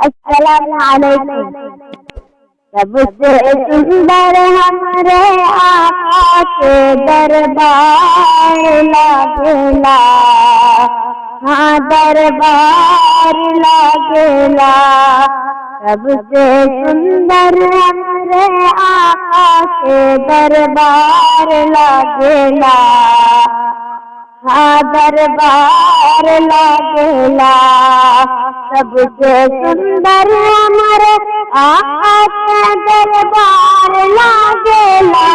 अस्सलाम वालेकुम। सबसे सुंदर हमरे आका के दरबार लागेला, हाँ दरबार लागेला। सबसे सुंदर हमरे आका के दरबार लागेला, हाँ दरबार लागेला। सबसे सुंदर हमारे आका के दरबार लागेला।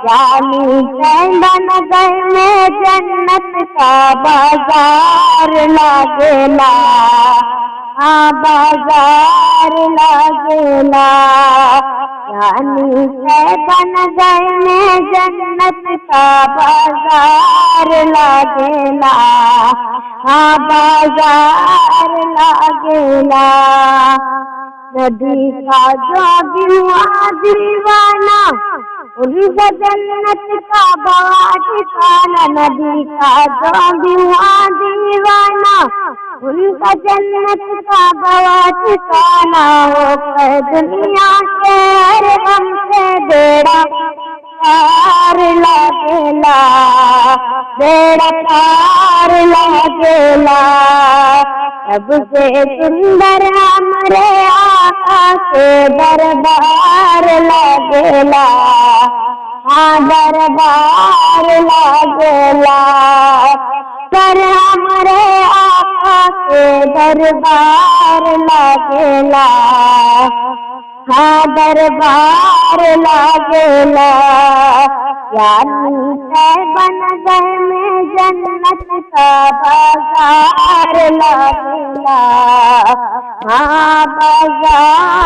जानी नगर में जन्नत का बाजार लागेला, हाँ बाजार लागेला। जानी नगर में जन्नत का बाजार लागेला, हाँ बाजार लागेला। नदी का जो भी हुआ दीवाना, उनका जन्नत का बड़ा ठिकाना। नदी का जो भी हुआ दीवाना, उनका जन्नत का बड़ा ठिकाना। वो दुनिया के हर गम से बेड़ा पार लागेला, बेड़ा पार लागेला। सबसे सुंदर हमारे आका के दरबार लागेला, हाँ दरबार लागेला। पर हमारे आका के दरबार लागेला, हाँ दरबार लागेला। यानी नगर में जन्नत का बाजार लागेला, हाँ बाजार